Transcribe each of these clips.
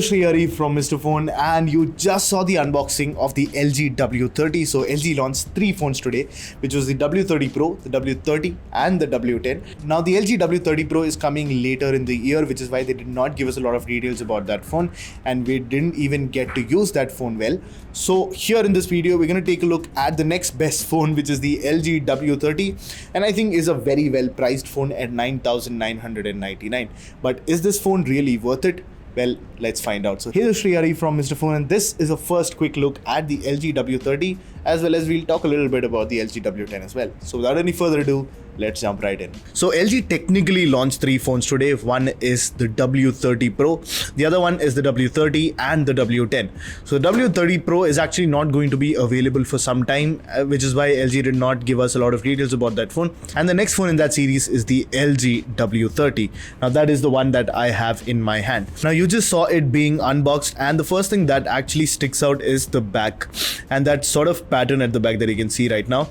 Sreehari from Mr. Phone, and you just saw the unboxing of the LG W30. So LG launched three phones today, which was the W30 Pro, the W30 and the W10. Now the LG W30 Pro is coming later in the year, which is why they did not give us a lot of details about that phone, and we didn't even get to use that phone well. So here in this video, we're going to take a look at the next best phone, which is the LG W30, and I think is a very well priced phone at 9,999. But is this phone really worth it? Well, let's find out. So here's Sreehari from Mr. Phone, and this is a first quick look at the LG W30, as well as we'll talk a little bit about the LG W10 as well. So without any further ado, let's jump right in. So LG technically launched three phones today. One is the W30 Pro, the other one is the W30 and the W10. So the W30 Pro is actually not going to be available for some time, which is why LG did not give us a lot of details about that phone. And the next phone in that series is the LG W30. Now that is the one that I have in my hand. Now you just saw it being unboxed, and the first thing that actually sticks out is the back and that sort of pattern at the back that you can see right now.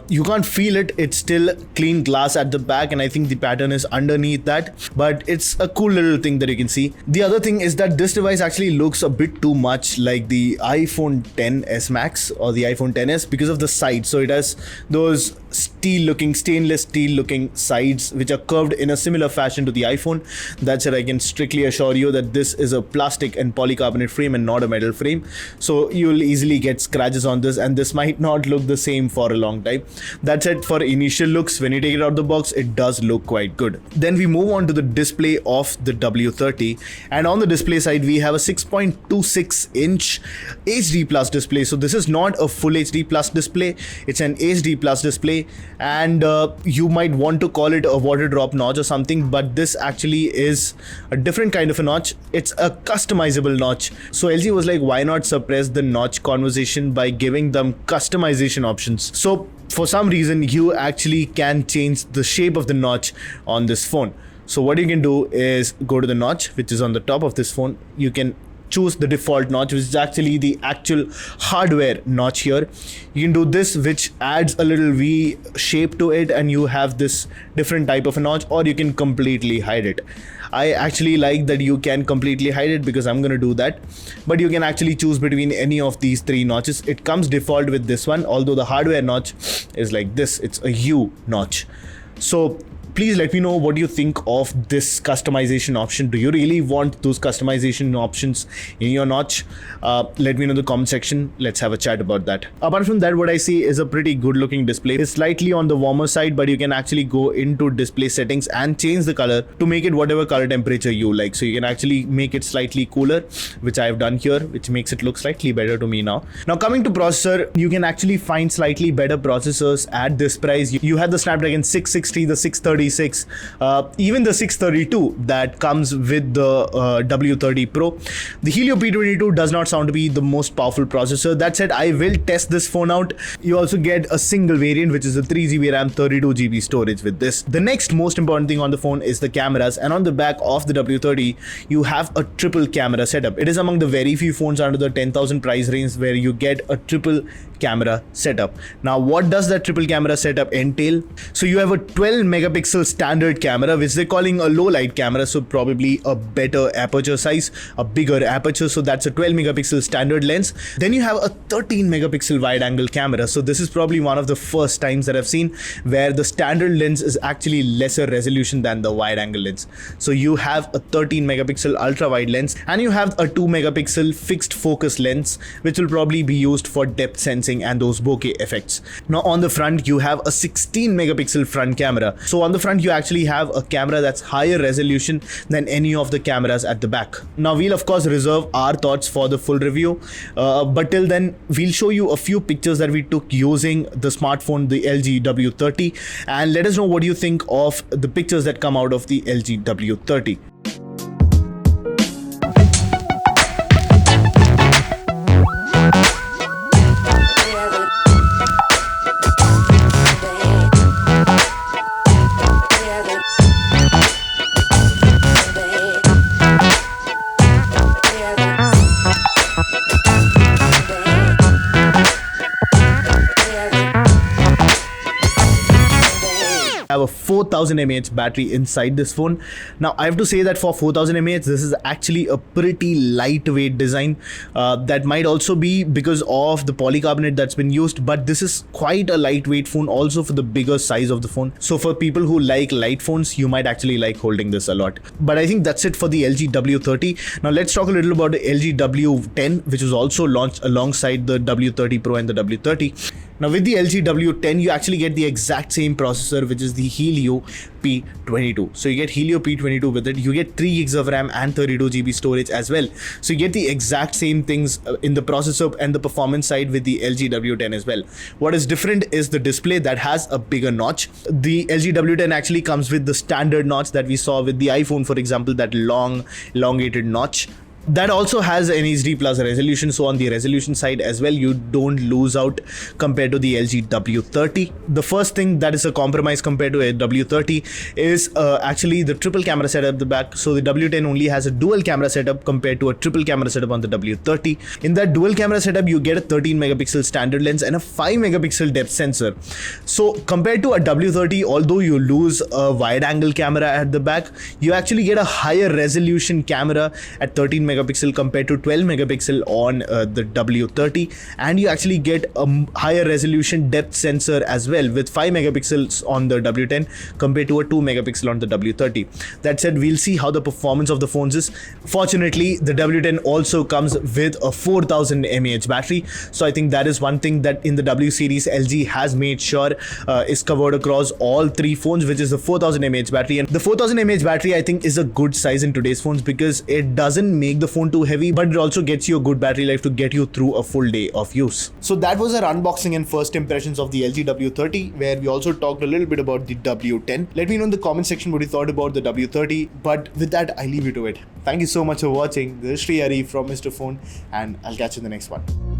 You can't feel it, it's still clean glass at the back, and I think the pattern is underneath that, but it's a cool little thing that you can see. The other thing is that this device actually looks a bit too much like the iPhone XS Max or the iPhone XS because of the sides. So it has those stainless steel looking sides which are curved in a similar fashion to the iPhone. That's it. I can strictly assure you that this is a plastic and polycarbonate frame and not a metal frame, so you'll easily get scratches on this, and this might not look the same for a long time. That's it for initial looks. When you take it out of the box, it does look quite good. Then we move on to the display of the W30, and on the display side we have a 6.26 inch HD plus display. So this is not a full HD plus display, it's an HD plus display, and you might want to call it a water drop notch or something, but this actually is a different kind of a notch. It's a customizable notch. So LG was like, why not suppress the notch conversation by giving them customization options? So for some reason you actually can change the shape of the notch on this phone. So what you can do is go to the notch which is on the top of this phone. You can choose the default notch, which is actually the actual hardware notch here. You can do this, which adds a little V shape to it, and you have this different type of a notch, or you can completely hide it. I actually like that you can completely hide it because I'm going to do that, but you can actually choose between any of these three notches. It comes default with this one, although the hardware notch is like this. It's a U notch. So please let me know what you think of this customization option. Do you really want those customization options in your notch? Let me know in the comment section. Let's have a chat about that. Apart from that, what I see is a pretty good looking display. It's slightly on the warmer side, but you can actually go into display settings and change the color to make it whatever color temperature you like. So you can actually make it slightly cooler, which I have done here, which makes it look slightly better to me now. Now coming to processor, you can actually find slightly better processors at this price. You have the Snapdragon 660, the 630, even the 632 that comes with the W30 Pro. The Helio P22 does not sound to be the most powerful processor. That said, I will test this phone out. You also get a single variant, which is a 3GB RAM, 32GB storage with this. The next most important thing on the phone is the cameras, and on the back of the W30 you have a triple camera setup. It is among the very few phones under the 10,000 price range where you get a triple camera setup. Now what does that triple camera setup entail? So you have a 12 megapixel standard camera, which they're calling a low light camera, so probably a better aperture size, a bigger aperture, so that's a 12 megapixel standard lens. Then you have a 13 megapixel wide angle camera. So this is probably one of the first times that I've seen where the standard lens is actually lesser resolution than the wide angle lens. So you have a 13 megapixel ultra wide lens, and you have a 2 megapixel fixed focus lens, which will probably be used for depth sensing and those bokeh effects. Now on the front you have a 16 megapixel front camera. So on the front you actually have a camera that's higher resolution than any of the cameras at the back. Now we'll of course reserve our thoughts for the full review, but till then we'll show you a few pictures that we took using the smartphone, the LG W30, and let us know what you think of the pictures that come out of the LG W30. have a 4000 mAh battery inside this phone. Now I have to say that for 4000 mAh, this is actually a pretty lightweight design. That might also be because of the polycarbonate that's been used, but this is quite a lightweight phone also for the bigger size of the phone. So for people who like light phones, you might actually like holding this a lot. But I think that's it for the LG W30. Now let's talk a little about the LG W10, which was also launched alongside the W30 Pro and the W30. Now with the LG W10, you actually get the exact same processor, which is the Helio P22. So you get Helio P22 with it. You get 3 gigs of RAM and 32 GB storage as well. So you get the exact same things in the processor and the performance side with the LG W10 as well. What is different is the display that has a bigger notch. The LG W10 actually comes with the standard notch that we saw with the iPhone, for example, that long, elongated notch. That also has an HD plus resolution, so on the resolution side as well, you don't lose out compared to the LG W30. The first thing that is a compromise compared to a W30 is actually the triple camera setup at the back. So the W10 only has a dual camera setup compared to a triple camera setup on the W30. In that dual camera setup, you get a 13 megapixel standard lens and a 5 megapixel depth sensor. So compared to a W30, although you lose a wide angle camera at the back, you actually get a higher resolution camera at 13 megapixel compared to 12 megapixel on the W30, and you actually get a higher resolution depth sensor as well with 5 megapixels on the W10 compared to a 2 megapixel on the W30. That said, we'll see how the performance of the phones is. Fortunately, the W10 also comes with a 4000 mAh battery, so I think that is one thing that in the W series LG has made sure is covered across all 3 phones, which is the 4000 mAh battery. And the 4000 mAh battery I think is a good size in today's phones because it doesn't make the phone too heavy, but it also gets you a good battery life to get you through a full day of use. So that was our unboxing and first impressions of the LG W30, where we also talked a little bit about the W10. Let me know in the comment section what you thought about the W30, but with that I leave you to it. Thank you so much for watching. This is Sreehari from Mr. Phone, and I'll catch you in the next one.